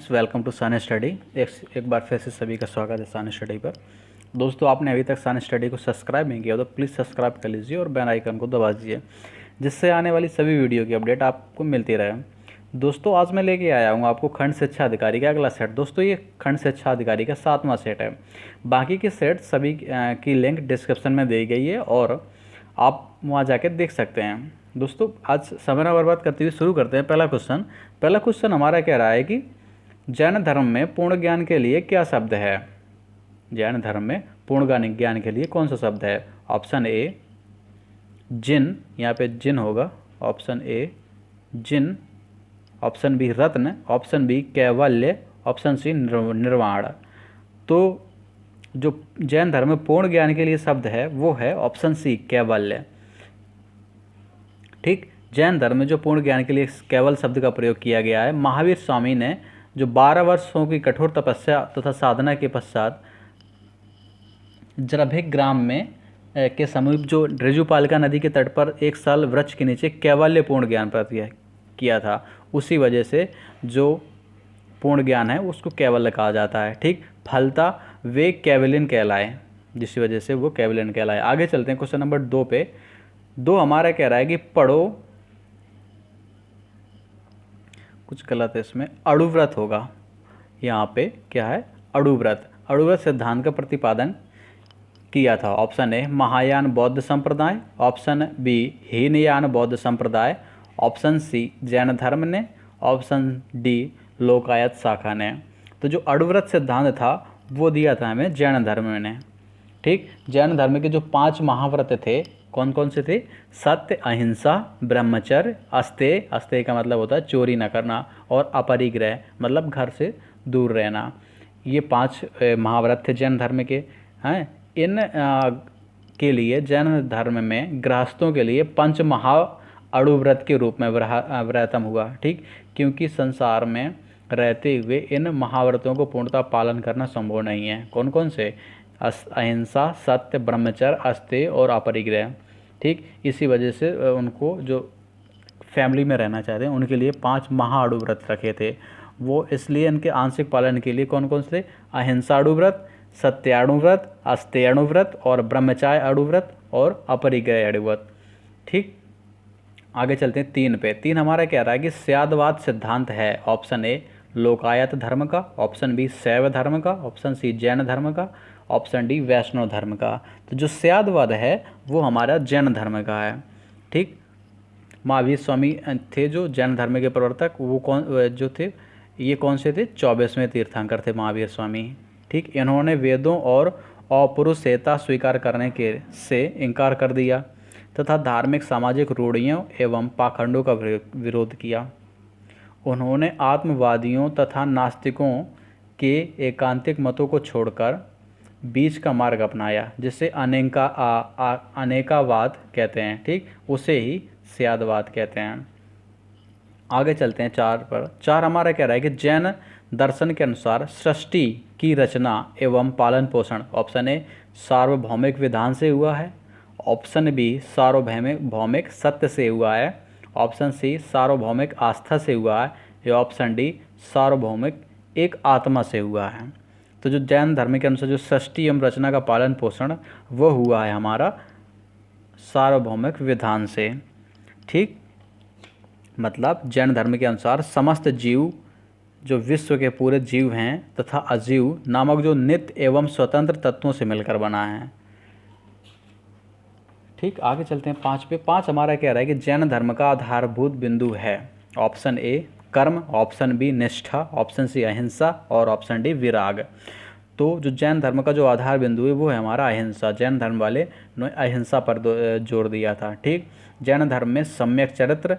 Welcome to sun study. एक बार फिर से सभी का स्वागत है सन स्टडी पर। दोस्तों, आपने अभी तक सन स्टडी को सब्सक्राइब नहीं किया तो प्लीज़ सब्सक्राइब कर लीजिए और बेल आइकन को दबा दीजिए, जिससे आने वाली सभी वीडियो की अपडेट आपको मिलती रहे। दोस्तों, आज मैं लेके आया हूँ आपको खंड शिक्षा अधिकारी का अगला सेट। दोस्तों, ये खंड शिक्षा अधिकारी का 7वां सेट है। बाकी के सेट सभी की लिंक डिस्क्रिप्शन में दी गई है और आप वहाँ जाके देख सकते हैं। दोस्तों, आज समय ना बर्बाद करते हुए शुरू करते हैं। पहला क्वेश्चन हमारा कह रहा है कि जैन धर्म में पूर्ण ज्ञान के लिए क्या शब्द है? जैन धर्म में पूर्ण ज्ञान के लिए कौन सा शब्द है? ऑप्शन ए जिन, यहाँ पे जिन होगा। ऑप्शन ए जिन, ऑप्शन बी रत्न, ऑप्शन बी कैवल्य, ऑप्शन सी निर्वाण। तो जो जैन धर्म में पूर्ण ज्ञान के लिए शब्द है वो है ऑप्शन सी कैवल्य। ठीक, जैन धर्म में जो पूर्ण ज्ञान के लिए केवल शब्द का प्रयोग किया गया है, महावीर स्वामी ने जो 12 वर्षों की कठोर तपस्या तथा साधना के पश्चात जरभिक ग्राम में के समीप जो ऋजुपालिका नदी के तट पर एक साल वृक्ष के नीचे कैवल्य पूर्ण ज्ञान प्राप्त किया था, उसी वजह से जो पूर्ण ज्ञान है उसको कैवल्य कहा जाता है। ठीक, फलता वे कैवल्यन कहलाए, जिसकी वजह से वो कैवल्यन कहलाए। आगे चलते हैं क्वेश्चन नंबर 2 पे। 2 हमारा कह रहा है कि पढ़ो, कुछ गलत है इसमें, अणुव्रत होगा। यहाँ पे क्या है? अणुव्रत। अणुव्रत सिद्धांत का प्रतिपादन किया था। ऑप्शन ए महायान बौद्ध संप्रदाय, ऑप्शन बी हीनयान बौद्ध संप्रदाय, ऑप्शन सी जैन धर्म ने, ऑप्शन डी लोकायत शाखा ने। तो जो अणुव्रत सिद्धांत था वो दिया था हमें जैन धर्म ने। ठीक, जैन धर्म के जो 5 महाव्रत थे कौन कौन से थे? सत्य, अहिंसा, ब्रह्मचर्य, अस्तेय, अस्तेय का मतलब होता है चोरी न करना, और अपरिग्रह मतलब घर से दूर रहना। ये 5 महाव्रत थे जैन धर्म के हैं। इन के लिए जैन धर्म में गृहस्थों के लिए पंच महा अणुव्रत के रूप में व्रतम हुआ। ठीक, क्योंकि संसार में रहते हुए इन महाव्रतों को पूर्णतः पालन करना संभव नहीं है। कौन कौन से? अहिंसा, सत्य, ब्रह्मचर्य, अस्तेय और अपरिग्रह। ठीक, इसी वजह से उनको जो फैमिली में रहना चाहते हैं उनके लिए 5 महाअणुव्रत रखे थे। वो इसलिए इनके आंशिक पालन के लिए कौन कौन से? अहिंसा अणुव्रत, सत्याणुव्रत, अस्तेयाणुव्रत और ब्रह्मचर्य अणुव्रत और अपरिग्रह अणुव्रत। ठीक, आगे चलते हैं 3 पे। 3 हमारा कह रहा है कि स्यादवाद सिद्धांत है। ऑप्शन ए लोकायत धर्म का, ऑप्शन बी शैव धर्म का, ऑप्शन सी जैन धर्म का, ऑप्शन डी वैष्णव धर्म का। तो जो स्यादवाद है वो हमारा जैन धर्म का है। ठीक, महावीर स्वामी थे जो जैन धर्म के प्रवर्तक। वो कौन जो थे, ये कौन से थे? 24वें तीर्थंकर थे महावीर स्वामी। ठीक, इन्होंने वेदों और अपौरुषेयता स्वीकार करने के से इनकार कर दिया तथा धार्मिक सामाजिक रूढ़ियों एवं पाखंडों का विरोध किया। उन्होंने आत्मवादियों तथा नास्तिकों के एकांतिक मतों को छोड़कर बीच का मार्ग अपनाया, जिसे अनेकावाद कहते हैं। ठीक, उसे ही स्यादवाद कहते हैं। आगे चलते हैं 4 पर। 4 हमारा कह रहा है कि जैन दर्शन के अनुसार सृष्टि की रचना एवं पालन पोषण ऑप्शन ए सार्वभौमिक विधान से हुआ है, ऑप्शन बी सार्वभौमिक सत्य से हुआ है, ऑप्शन सी सार्वभौमिक आस्था से हुआ है, या ऑप्शन डी सार्वभौमिक एक आत्मा से हुआ है। तो जो जैन धर्म के अनुसार जो सृष्टि एवं रचना का पालन पोषण वो हुआ है हमारा सार्वभौमिक विधान से। ठीक, मतलब जैन धर्म के अनुसार समस्त जीव जो विश्व के पूरे जीव हैं तथा अजीव नामक जो नित्य एवं स्वतंत्र तत्वों से मिलकर बना है। ठीक, आगे चलते हैं 5 पे। 5 हमारा कह रहा है कि जैन धर्म का आधारभूत बिंदु है। ऑप्शन ए कर्म, ऑप्शन बी निष्ठा, ऑप्शन सी अहिंसा और ऑप्शन डी विराग। तो जो जैन धर्म का जो आधार बिंदु है वो है हमारा अहिंसा। जैन धर्म वाले ने अहिंसा पर जोर दिया था। ठीक, जैन धर्म में सम्यक चरित्र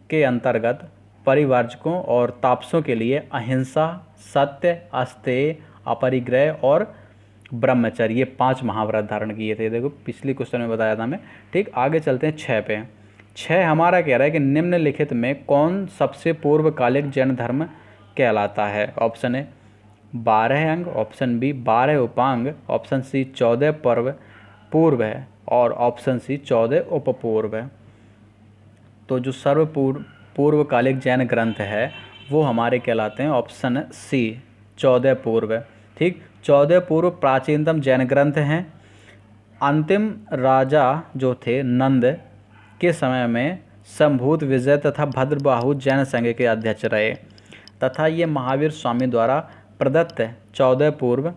के अंतर्गत परिवारजकों और तापसों के लिए अहिंसा, सत्य, अस्तेय, अपरिग्रह और ब्रह्मचर्य ये 5 महाव्रत धारण किए थे। देखो पिछले क्वेश्चन में बताया था मैं। ठीक, आगे चलते हैं 6 पे। 6 हमारा कह रहा है कि निम्नलिखित में कौन सबसे पूर्वकालिक जैन धर्म कहलाता है? ऑप्शन ए 12 अंग, ऑप्शन बी 12 उपांग, ऑप्शन सी 14 पर्व पूर्व है और ऑप्शन सी 14 उपपूर्व है। तो जो पूर्वकालिक जैन ग्रंथ है वो हमारे कहलाते हैं ऑप्शन सी 14 पूर्व। ठीक, 14 पूर्व प्राचीनतम जैन ग्रंथ हैं। अंतिम राजा जो थे नंद के समय में संभूत विजय तथा भद्रबाहु जैन संघ के अध्यक्ष रहे तथा ये महावीर स्वामी द्वारा प्रदत्त 14 पूर्व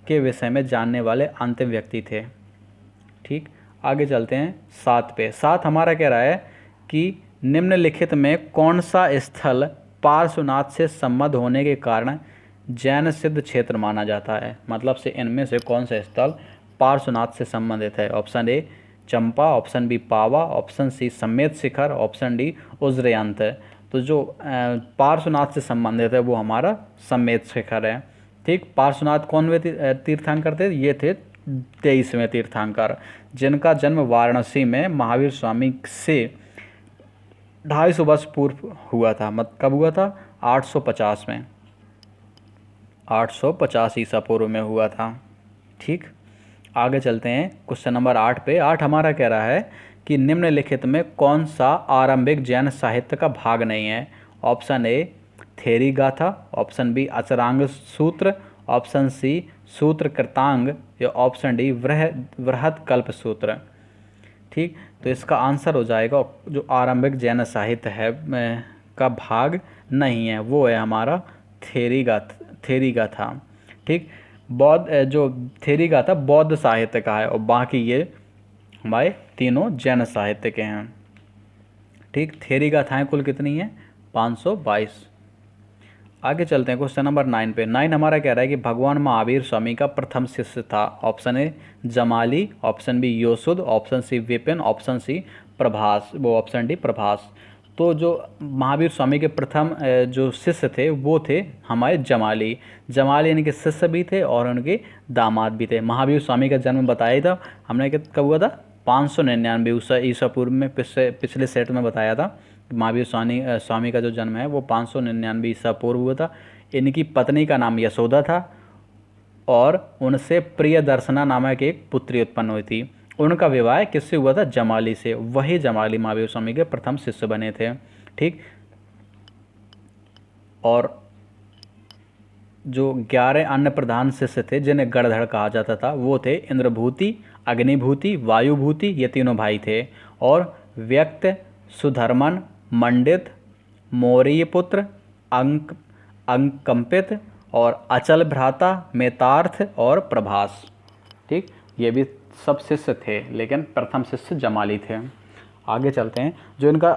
के विषय में जानने वाले अंतिम व्यक्ति थे। ठीक, आगे चलते हैं 7 पे। 7 हमारा कह रहा है कि निम्नलिखित में कौन सा स्थल पार्श्वनाथ से संबद्ध होने के कारण जैन सिद्ध क्षेत्र माना जाता है। मतलब से इनमें से कौन सा स्थल पार्श्वनाथ से संबंधित है। Option A Champa, option B Pava, option C Sammed Shikhar, option D Ujjayanta. तो जो पार्श्वनाथ से संबंधित है वो हमारा समेत शिखर है। ठीक, पार्श्वनाथ कौन वे तीर्थंकर थे? ये थे 23वें तीर्थंकर जिनका जन्म वाराणसी में महावीर स्वामी से 250 वर्ष पूर्व हुआ था। कब हुआ था? 850 में, 850 ईसा पूर्व में हुआ था। ठीक, आगे चलते हैं क्वेश्चन नंबर 8 पे। 8 हमारा कह रहा है कि निम्नलिखित में कौन सा आरंभिक जैन साहित्य का भाग नहीं है। ऑप्शन ए थेरी गाथा, ऑप्शन बी अचरांग सूत्र, ऑप्शन सी सूत्र कृतांग या ऑप्शन डी वृहत कल्प सूत्र। ठीक, तो इसका आंसर हो जाएगा जो आरंभिक जैन साहित्य है का भाग नहीं है वो है हमारा थेरी गाथा। ठीक, बौद्ध जो थेरी गाथा बौद्ध साहित्य का है और बाकी ये हमारे तीनों जैन साहित्य के हैं। ठीक, थेरी गाथाएँ कुल कितनी हैं? 522। आगे चलते हैं क्वेश्चन नंबर 9 पे। 9 हमारा कह रहा है कि भगवान महावीर स्वामी का प्रथम शिष्य था। Option A Jamali, option B योसुद, option C Vipin, option C Prabhas, वो ऑप्शन डी प्रभास। तो जो महावीर स्वामी के प्रथम जो शिष्य थे वो थे हमारे जमाली। जमाली इनके शिष्य भी थे और उनके दामाद भी थे। महावीर स्वामी का जन्म बताया था हमने कि कब हुआ था? 599 ईसा पूर्व में पिछले सेट में बताया था। महावीर स्वामी का जो जन्म है वो 599 ईसा पूर्व हुआ था। इनकी पत्नी का नाम यशोदा था और उनसे प्रियदर्शना नामक एक पुत्री उत्पन्न हुई थी। उनका विवाह किससे हुआ था? जमाली से। वही जमाली महावीर स्वामी के प्रथम शिष्य बने थे। ठीक, और जो 11 अन्य प्रधान शिष्य थे जिन्हें गणधर कहा जाता था वो थे इंद्रभूति, अग्निभूति, वायुभूति, ये तीनों भाई थे। और व्यक्त, सुधर्मन, मंडित, मौर्यपुत्र, अंकंपित और अचल भ्राता, मेतार्थ और प्रभास। ठीक, ये भी सब शिष्य थे लेकिन प्रथम शिष्य जमाली थे। आगे चलते हैं जो इनका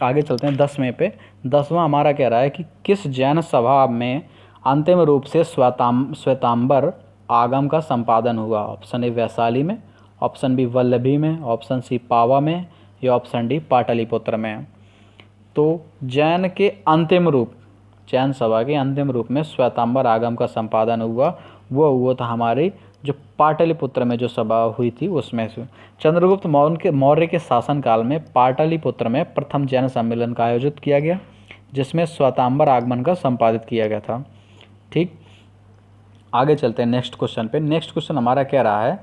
आगे चलते हैं 10वें पे। 10वां हमारा कह रहा है कि किस जैन सभा में अंतिम रूप से श्वेतांबर आगम का संपादन हुआ। ऑप्शन ए वैशाली में, ऑप्शन बी वल्लभी में, ऑप्शन सी पावा में या ऑप्शन डी पाटलिपुत्र में। तो जैन के अंतिम रूप, जैन सभा के अंतिम रूप में श्वेतांबर आगम का संपादन हुआ वो हुआ था हमारी जो पाटलिपुत्र में जो सभा हुई थी उसमें से। चंद्रगुप्त मौर्य के शासनकाल में पाटलिपुत्र में प्रथम जैन सम्मेलन का आयोजित किया गया जिसमें श्वेतांबर आगमन का संपादित किया गया था। ठीक, आगे चलते हैं नेक्स्ट क्वेश्चन पे। नेक्स्ट क्वेश्चन हमारा कह रहा है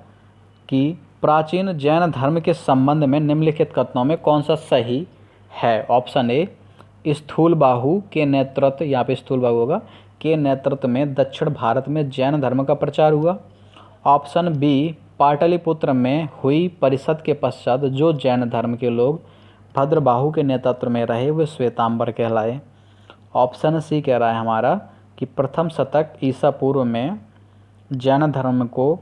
कि प्राचीन जैन धर्म के संबंध में निम्नलिखित कथनों में कौन सा सही है। ऑप्शन ए स्थूल बाहु के नेतृत्व, यहाँ पे स्थूल बाहु होगा, के नेतृत्व में दक्षिण भारत में जैन धर्म का प्रचार हुआ। ऑप्शन बी पाटलिपुत्र में हुई परिषद के पश्चात जो जैन धर्म के लोग भद्रबाहु के नेतृत्व में रहे वे श्वेतांबर कहलाए। ऑप्शन सी कह रहा है हमारा कि प्रथम शतक ईसा पूर्व में जैन धर्म को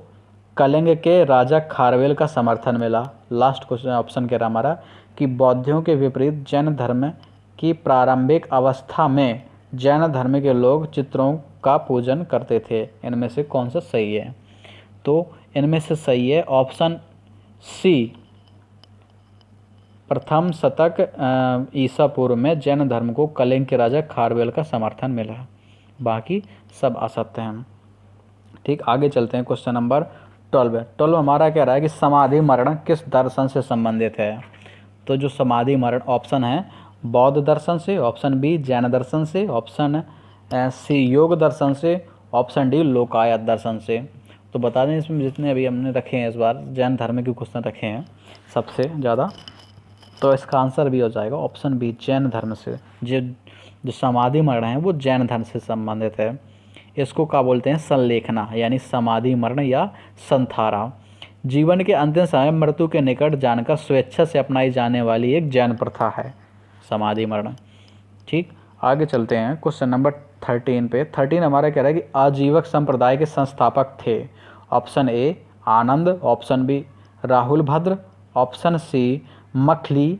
कलिंग के राजा खारवेल का समर्थन मिला। लास्ट क्वेश्चन ऑप्शन कह रहा हमारा कि बौद्धियों के विपरीत जैन धर्म की प्रारंभिक अवस्था में जैन धर्म के लोग चित्रों का पूजन करते थे। इनमें से कौन सा सही है? तो इनमें से सही है ऑप्शन सी, प्रथम शतक ईसा पूर्व में जैन धर्म को कलिंग के राजा खारवेल का समर्थन मिला, बाकी सब असत्य हैं। ठीक, आगे चलते हैं क्वेश्चन नंबर 12। 12 हमारा कह रहा है कि समाधि मरण किस दर्शन से संबंधित है। तो जो समाधि मरण ऑप्शन है बौद्ध दर्शन से, ऑप्शन बी जैन दर्शन से, ऑप्शन सी योग दर्शन से, ऑप्शन डी लोकायत दर्शन से। तो बता दें इसमें जितने अभी हमने रखे हैं इस बार जैन धर्म के क्वेश्चन रखे हैं सबसे ज़्यादा तो इसका आंसर भी हो जाएगा ऑप्शन बी, जैन धर्म से। जो समाधि मरण है वो जैन धर्म से संबंधित है। इसको क्या बोलते हैं? संलेखना, यानी समाधि मरण या संथारा। जीवन के अंतिम समय मृत्यु के निकट जानकर स्वेच्छा से अपनाई जाने वाली एक जैन प्रथा है समाधि मरण। ठीक, आगे चलते हैं क्वेश्चन नंबर 13 पे। 13 हमारा कह रहा है कि आजीवक संप्रदाय के संस्थापक थे। Option A Anand, option B Rahul Bhadra, option C Makhali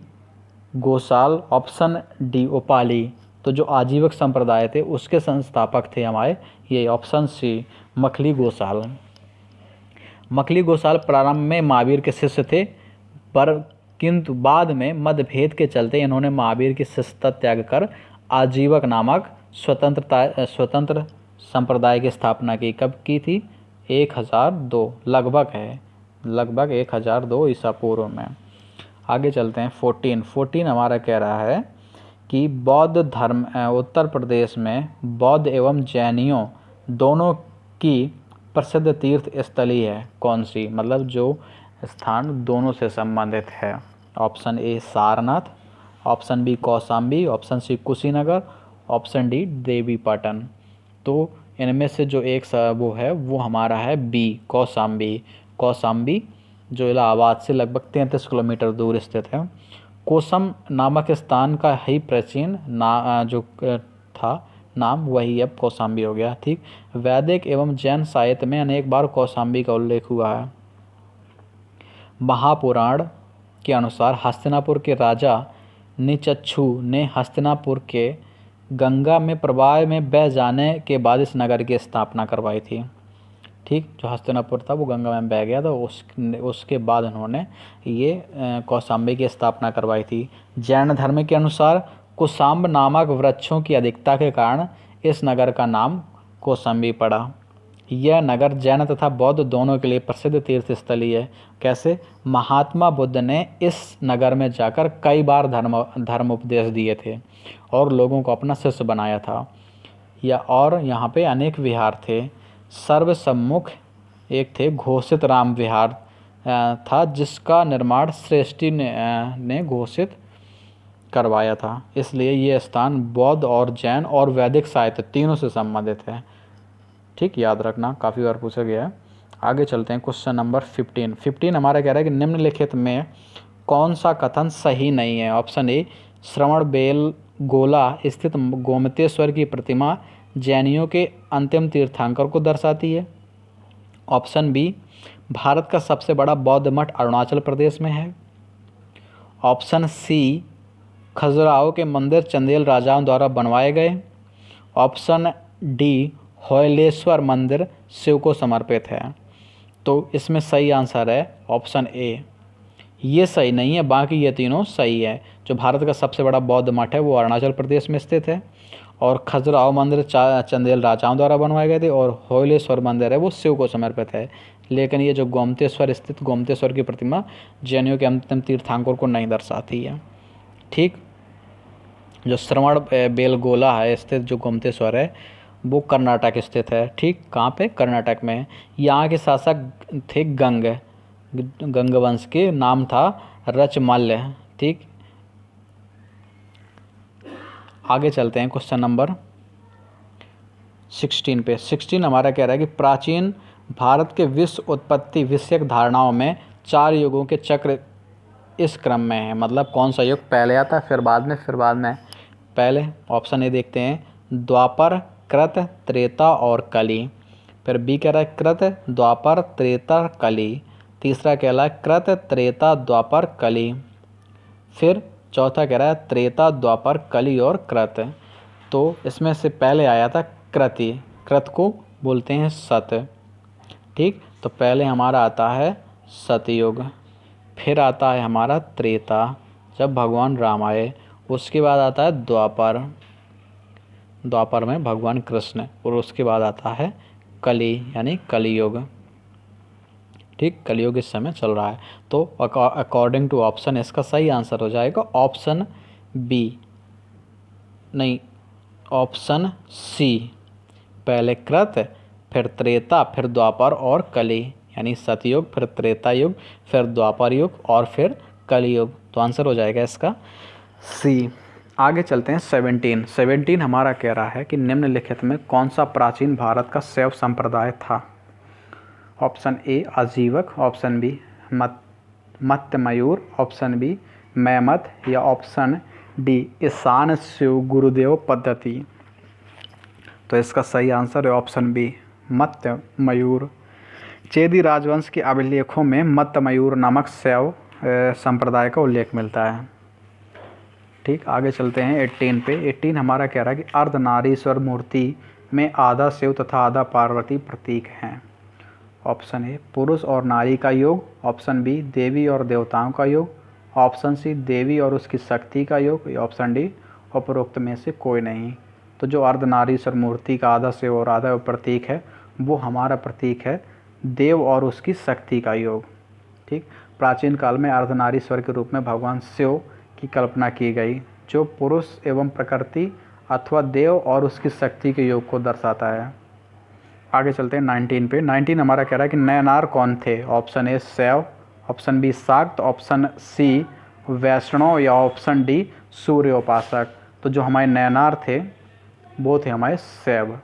Gosal, option D Upali. तो जो आजीवक संप्रदाय थे उसके संस्थापक थे हमारे ये ऑप्शन सी मखली गोसाल। मखली गोसाल प्रारंभ में महावीर के शिष्य थे, पर किंतु बाद में मतभेद के चलते इन्होंने महावीर की शिष्यता त्याग कर आजीवक नामक स्वतंत्र संप्रदाय की स्थापना की। कब की थी? 1002 लगभग 1002 ईसा पूर्व में। आगे चलते हैं 14 हमारा कह रहा है कि बौद्ध धर्म उत्तर प्रदेश में बौद्ध एवं जैनियों दोनों की प्रसिद्ध तीर्थ स्थली है कौन सी? मतलब जो स्थान दोनों से संबंधित है। Option A Sarnath, option B Kaushambi, option C Kushinagar, option D Devipatan. तो इनमें से जो एक वो है वो हमारा है बी कौशाम्बी। कौशाम्बी जो इलाहाबाद से लगभग 33 किलोमीटर दूर स्थित है। कोसम नामक स्थान का ही प्राचीन जो था नाम वही अब कौशाम्बी हो गया। ठीक, वैदिक एवं जैन साहित्य में अनेक बार कौशाम्बी का उल्लेख हुआ है। महापुराण के अनुसार हस्तिनापुर के राजा निचच्छू ने हस्तिनापुर के गंगा में प्रवाह में बह जाने के बाद इस नगर की स्थापना करवाई थी। ठीक, जो हस्तिनापुर था वो गंगा में बह गया था, उसके बाद उन्होंने ये कौशाम्बी की स्थापना करवाई थी। जैन धर्म के अनुसार कुशाम्ब नामक वृक्षों की अधिकता के कारण इस नगर का नाम कौशाम्बी पड़ा। यह नगर जैन तथा बौद्ध दोनों के लिए प्रसिद्ध तीर्थ स्थली है। कैसे? महात्मा बुद्ध ने इस नगर में जाकर कई बार धर्म उपदेश दिए थे और लोगों को अपना शिष्य बनाया था। और यहाँ पे अनेक विहार थे। सर्वसम्मुख एक थे घोषित राम विहार था, जिसका निर्माण श्रेष्ठी ने घोषित करवाया था। इसलिए ये स्थान बौद्ध और जैन और वैदिक साहित्य तीनों से संबंधित है। ठीक, याद रखना, काफ़ी बार पूछा गया है। आगे चलते हैं क्वेश्चन नंबर 15 हमारा कह रहा है कि निम्नलिखित में कौन सा कथन सही नहीं है? ऑप्शन ए श्रवणबेलगोला स्थित गोमतेश्वर की प्रतिमा जैनियों के अंतिम तीर्थंकर को दर्शाती है। ऑप्शन बी भारत का सबसे बड़ा बौद्ध मठ अरुणाचल प्रदेश में है। ऑप्शन सी खजुराहो के मंदिर चंदेल राजाओं द्वारा बनवाए गए। ऑप्शन डी होयलेश्वर मंदिर शिव को समर्पित है। तो इसमें सही आंसर है ऑप्शन ए। ये सही नहीं है, बाकी ये तीनों सही है। जो भारत का सबसे बड़ा बौद्ध मठ है वो अरुणाचल प्रदेश में स्थित है, और खजुराहो मंदिर चंदेल राजाओं द्वारा बनवाए गए थे, और होयलेश्वर मंदिर है वो शिव को समर्पित है। लेकिन ये जो गोमतेश्वर स्थित गोमतेश्वर की प्रतिमा जैनियों के अंतिम तीर्थंकर को नहीं दर्शाती है। ठीक, जो श्रवण बेलगोला है स्थित जो गोमतेश्वर है वो कर्नाटक स्थित है। ठीक, कहाँ पे? कर्नाटक में। यहाँ के शासक थे गंग वंश के, नाम था रचमल्ल। ठीक, आगे चलते हैं क्वेश्चन नंबर 16 पे। 16 हमारा कह रहा है कि प्राचीन भारत के विश्व उत्पत्ति विषयक धारणाओं में 4 युगों के चक्र इस क्रम में है। मतलब कौन सा युग पहले आता है फिर बाद में? पहले ऑप्शन ए देखते हैं, द्वापर, कृत, त्रेता और कली। फिर बी कह रहा है कृत, द्वापर, त्रेता, कली। तीसरा कह रहा है कृत, त्रेता, द्वापर, कली। फिर चौथा कह रहा है त्रेता, द्वापर, कली और कृत। तो इसमें से पहले आया था कृति, कृत को बोलते हैं सत। ठीक, तो पहले हमारा आता है सतयुग, फिर आता है हमारा त्रेता जब भगवान राम आए, उसके बाद आता है द्वापर में भगवान कृष्ण, और उसके बाद आता है कली यानी कलियुग। ठीक, कलियुग इस समय चल रहा है। तो अकॉर्डिंग टू ऑप्शन इसका सही आंसर हो जाएगा ऑप्शन बी, नहीं ऑप्शन सी। पहले कृत, फिर त्रेता, फिर द्वापर और कली, यानी सतयुग, फिर त्रेता युग, फिर द्वापर युग और फिर कलयुग। तो आंसर हो जाएगा इसका सी। आगे चलते हैं 17 हमारा कह रहा है कि निम्नलिखित में कौन सा प्राचीन भारत का शैव संप्रदाय था। Option A Ajivika, option B Mattamayura, option B मैमथ, या ऑप्शन डी ईशान शिव गुरुदेव पद्धति। तो इसका सही आंसर है ऑप्शन बी मत्स्य मयूर। चेदी राजवंश के अभिलेखों में मत्स्य मयूर नामक शैव संप्रदाय का उल्लेख मिलता है। ठीक, आगे चलते हैं 18 पे। 18 हमारा कह रहा है कि अर्धनारीश्वर मूर्ति में आधा शिव तथा आधा पार्वती प्रतीक हैं। ऑप्शन ए पुरुष और नारी का योग, ऑप्शन बी देवी और देवताओं का योग, ऑप्शन सी देवी और उसकी शक्ति का योग, या ऑप्शन डी उपरोक्त में से कोई नहीं। तो जो अर्धनारीश्वर मूर्ति का आधा शिव और आधा प्रतीक है वो हमारा प्रतीक है देव और उसकी शक्ति का योग। ठीक, प्राचीन काल में अर्धनारीश्वर के रूप में भगवान शिव की कल्पना की गई, जो पुरुष एवं प्रकृति अथवा देव और उसकी शक्ति के योग को दर्शाता है। आगे चलते हैं 19 पे। 19 हमारा कह रहा है कि नयनार कौन थे। ऑप्शन ए शैव, ऑप्शन बी शाक्त, ऑप्शन सी वैष्णव, या ऑप्शन डी सूर्य उपासक। तो जो हमारे नयनार थे वो थे हमारे शैव,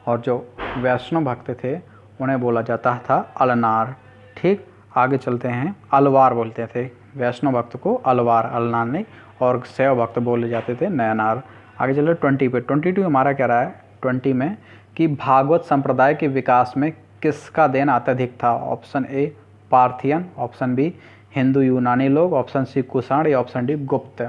और जो वैष्णव भक्त थे उन्हें बोला जाता था अलनार। ठीक, आगे चलते हैं। अलवार बोलते थे वैष्णव भक्त को, अलवार, अलनार नहीं, और शैव भक्त बोले जाते थे नयनार। आगे चलो 20 पे। 22 हमारा कह रहा है 20 में कि भागवत संप्रदाय के विकास में किसका देन अत्यधिक था। Option A Parthian, option B Hindu यूनानी लोग, ऑप्शन सी कुषाण, या ऑप्शन डी गुप्त।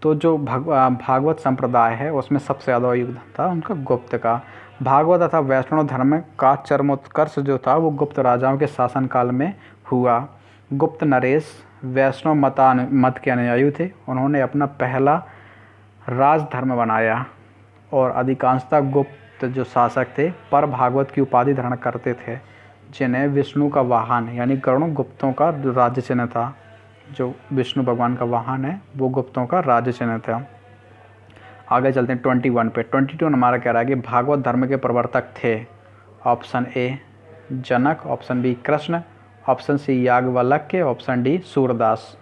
तो जो भागवत संप्रदाय है उसमें सबसे ज़्यादा योगदान था उनका गुप्त का। भागवत तथा वैष्णव धर्म का चरमोत्कर्ष जो था वो गुप्त राजाओं के शासनकाल में हुआ। गुप्त नरेश वैष्णव मत के अनुयायी थे। उन्होंने अपना पहला राजधर्म बनाया और अधिकांशतः गुप्त जो शासक थे पर भागवत की उपाधि धारण करते थे, जिन्हें विष्णु का वाहन यानी गरुड़ गुप्तों का राज्य चिन्ह था। जो विष्णु भगवान का वाहन है वो गुप्तों का राज्य चिन्ह था। आगे चलते हैं 21 पे। 22 हमारा कह रहा है कि भागवत धर्म के प्रवर्तक थे। Option A Janak, option B Krishna, option C Yajnavalkya, option D Surdas.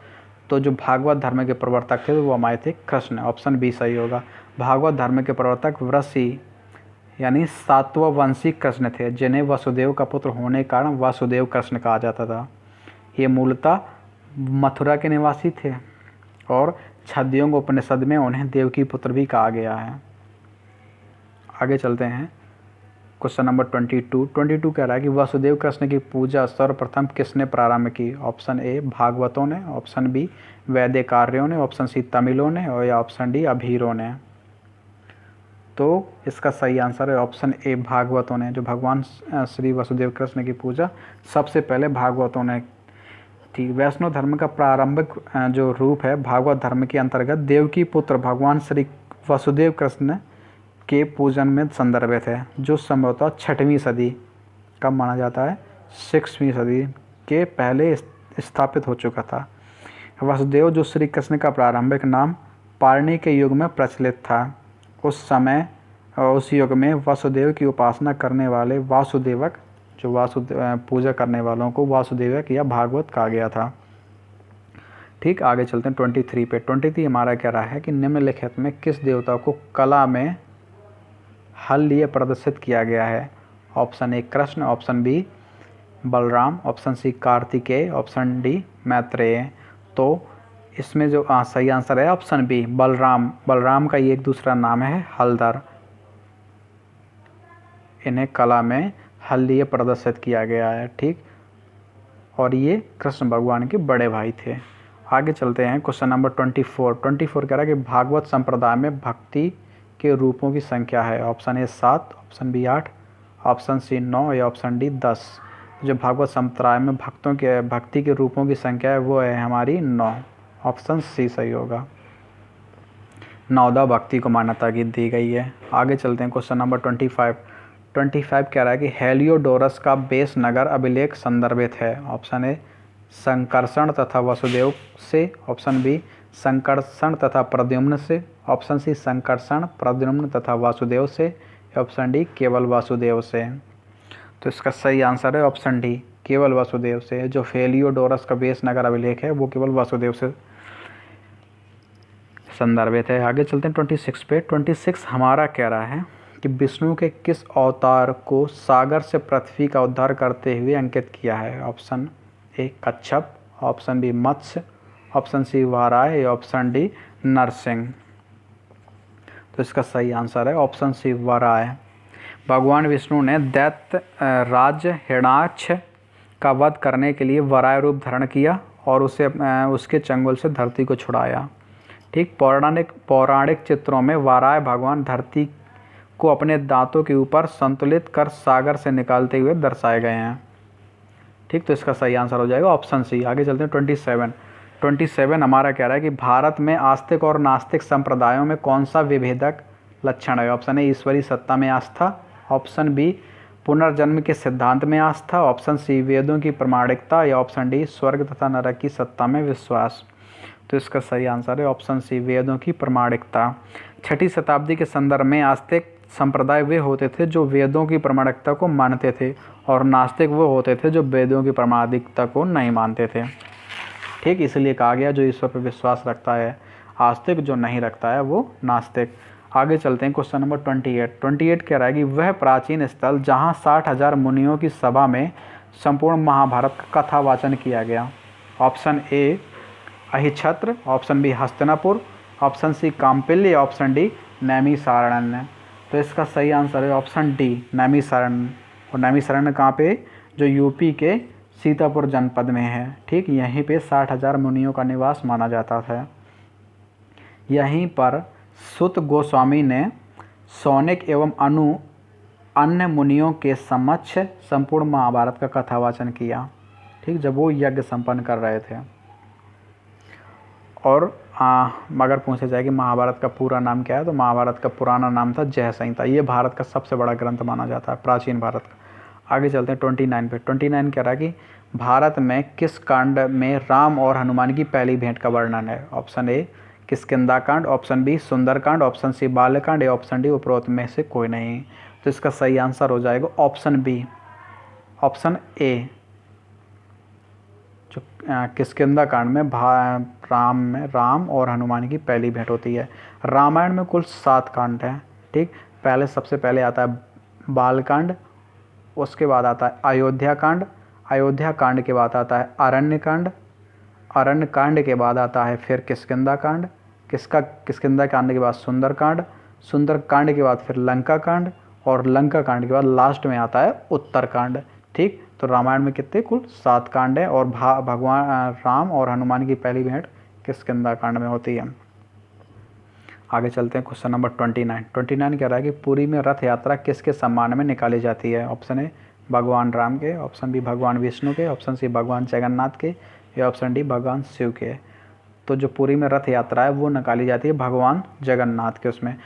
तो जो भागवत धर्म के प्रवर्तक थे वो हमारे थे कृष्ण, ऑप्शन बी सही होगा। भागवत धर्म के प्रवर्तक वृषि यानी सातवंशी कृष्ण थे, जिन्हें वसुदेव का पुत्र होने के कारण वासुदेव कृष्ण कहा जाता था। ये मूलतः मथुरा के निवासी थे और छद्मयोग उपनिषद में उन्हें देवकी पुत्र भी कहा गया है। आगे चलते हैं क्वेश्चन नंबर 22 कह रहा है कि वसुदेव कृष्ण की पूजा सर्वप्रथम किसने प्रारंभ की। ऑप्शन ए भागवतों ने, ऑप्शन बी वैदिकार्यों ने, ऑप्शन सी तमिलों ने, और या ऑप्शन डी अभीरों ने। तो इसका सही आंसर है ऑप्शन ए भागवतों ने। जो भगवान श्री वसुदेव कृष्ण की पूजा सबसे पहले भागवतों ने थी। वैष्णव धर्म का प्रारंभिक जो रूप है भागवत धर्म के अंतर्गत देवकी पुत्र भगवान श्री वसुदेव कृष्ण के पूजन में संदर्भित है, जो संभवतः 6वीं सदी का माना जाता है, 6वीं सदी के पहले स्थापित हो चुका था। वसुदेव जो श्री कृष्ण का प्रारंभिक नाम पारणी के युग में प्रचलित था। उस युग में वसुदेव की उपासना करने वाले वासुदेवक, जो पूजा करने वालों को वासुदेवक या भागवत कहा गया था। ठीक, आगे चलते हैं 23 पे। 23 हमारा कह रहा है कि निम्नलिखित में किस देवता को कला में हल लिए प्रदर्शित किया गया है। Option A Krishna, option B Balram, option C Kartikeya, option D Maitreya. तो इसमें जो सही आंसर है ऑप्शन बी बलराम। बलराम का ये एक दूसरा नाम है हलधर। इन्हें कला में हल लिए प्रदर्शित किया गया है। ठीक, और ये कृष्ण भगवान के बड़े भाई थे। आगे चलते हैं क्वेश्चन नंबर 24 कह रहा है कि भागवत संप्रदाय में भक्ति के रूपों की संख्या है। Option A 7, option B 8, option C 9, या ऑप्शन डी 10। जो भागवत संप्रदाय में भक्ति के रूपों की संख्या है वो है हमारी 9, ऑप्शन सी सही होगा। 9 भक्ति को मान्यता दी गई है। आगे चलते हैं क्वेश्चन नंबर 25 कह रहा है कि हेलियोडोरस का बेस नगर अभिलेख संदर्भित है। ऑप्शन ए संकर्षण तथा वसुदेव से, ऑप्शन बी संकर्षण तथा प्रद्युम्न से, ऑप्शन सी संकर्षण प्रद्युम्न तथा वासुदेव से, ऑप्शन डी केवल वासुदेव से। तो इसका सही आंसर है ऑप्शन डी केवल वसुदेव से। जो हेलियोडोरस का बेस नगर अभिलेख है वो केवल वसुदेव से संदर्भित है। आगे चलते हैं 26 पे। 26 हमारा कह रहा है कि विष्णु के किस अवतार को सागर से पृथ्वी का उद्धार करते हुए अंकित किया है? Option A Kachchhapa, option B Matsya, option C Varaha या ऑप्शन डी नरसिंह। तो इसका सही आंसर है ऑप्शन सी वाराह। भगवान विष्णु ने दैत्य राज हिरण्याक्ष का वध करने के लिए वराह रूप धारण किया और उसके चंगुल से धरती को छुड़ाया। ठीक, पौराणिक चित्रों में वाराह भगवान धरती को अपने दांतों के ऊपर संतुलित कर सागर से निकालते हुए दर्शाए गए हैं। ठीक, तो इसका सही आंसर हो जाएगा ऑप्शन सी। आगे चलते हैं 27 हमारा कह रहा है कि भारत में आस्तिक और नास्तिक संप्रदायों में कौन सा विभेदक लक्षण है? ऑप्शन ए ईश्वरीय सत्ता में आस्था, ऑप्शन बी पुनर्जन्म के सिद्धांत में आस्था, ऑप्शन सी वेदों की प्रामाणिकता या ऑप्शन डी स्वर्ग तथा नरक की सत्ता में विश्वास। तो इसका सही आंसर है ऑप्शन सी वेदों की प्रामाणिकता। 6वीं शताब्दी के संदर्भ में आस्तिक संप्रदाय वे होते थे जो वेदों की प्रामाणिकता को मानते थे और नास्तिक वो होते थे जो वेदों की प्रामाणिकता को नहीं मानते थे। ठीक, इसलिए कहा गया जो ईश्वर पर विश्वास रखता है आस्तिक, जो नहीं रखता है वो नास्तिक। आगे चलते हैं क्वेश्चन नंबर 28 कह रहा है कि वह प्राचीन स्थल जहाँ 60,000 मुनियों की सभा में संपूर्ण महाभारत का कथावाचन किया गया। Option A Ahichhatra, option B Hastinapur, option C Kampilya, option D Naimisharanya. तो इसका सही आंसर है ऑप्शन डी नैमिषारण्य। और नैमिषारण्य कहाँ पे? जो यूपी के सीतापुर जनपद में है। ठीक, यहीं पे 60,000 मुनियों का निवास माना जाता था। यहीं पर सुत गोस्वामी ने सौनिक एवं अन्य मुनियों के समक्ष संपूर्ण महाभारत का कथावाचन किया। ठीक, जब वो यज्ञ संपन्न कर रहे थे। और अगर पूछा जाए कि महाभारत का पूरा नाम क्या है, तो महाभारत का पुराना नाम था जय संहिता। ये भारत का सबसे बड़ा ग्रंथ माना जाता है, प्राचीन भारत का। आगे चलते हैं 29 पे। 29 कह रहा है कि भारत में किस कांड में राम और हनुमान की पहली भेंट का वर्णन है? Option A Kishkindha Kand, option B Sundarkand, option C Balkand या ऑप्शन डी उपरोक्त में से कोई नहीं। तो इसका सही आंसर हो जाएगा ऑप्शन बी, ऑप्शन ए। जो किष्किंधा कांड में राम और हनुमान की पहली भेंट होती है। रामायण में कुल 7 कांड हैं। ठीक, सबसे पहले आता है बालकांड, उसके बाद आता है अयोध्या कांड, अयोध्या कांड के बाद आता है अरण्य कांड, अरण्य कांड के बाद आता है फिर किष्किंधा कांड, किष्किंधा कांड के बाद सुंदर कांड, सुंदर कांड के बाद फिर लंका कांड और लंका कांड के बाद लास्ट में आता है उत्तर कांड। ठीक, तो रामायण में कितने कुल 7 कांड हैं और भगवान राम और हनुमान की पहली भेंट किष्किंधा कांड में होती है। आगे चलते हैं क्वेश्चन नंबर 29 कह रहा है कि पुरी में रथ यात्रा किसके सम्मान में निकाली जाती है? ऑप्शन ए भगवान राम के, ऑप्शन बी भगवान विष्णु के, ऑप्शन सी भगवान जगन्नाथ के या ऑप्शन डी भगवान शिव के। तो जो पुरी में रथ यात्रा है वो निकाली जाती है भगवान जगन्नाथ के। उसमें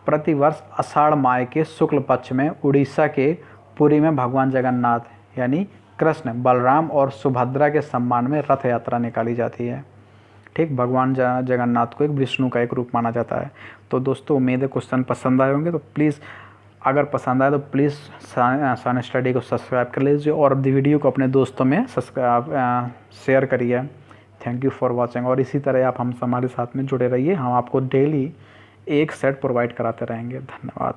प्रतिवर्ष आषाढ़ माह के शुक्ल पक्ष में उड़ीसा के पुरी में भगवान जगन्नाथ यानी कृष्ण, बलराम और सुभद्रा के सम्मान में रथ यात्रा निकाली जाती है। ठीक, भगवान जगन्नाथ को एक विष्णु का एक रूप माना जाता है। तो दोस्तों उम्मीद है क्वेश्चन पसंद आए होंगे। तो प्लीज़ अगर पसंद आए तो प्लीज़ सन स्टडी को सब्सक्राइब कर लीजिए और वीडियो को अपने दोस्तों में शेयर करिए। Thank you for watching. और इसी तरह आप हमारे साथ में जुड़े रहिए, हम आपको डेली एक सेट प्रोवाइड कराते रहेंगे। धन्यवाद।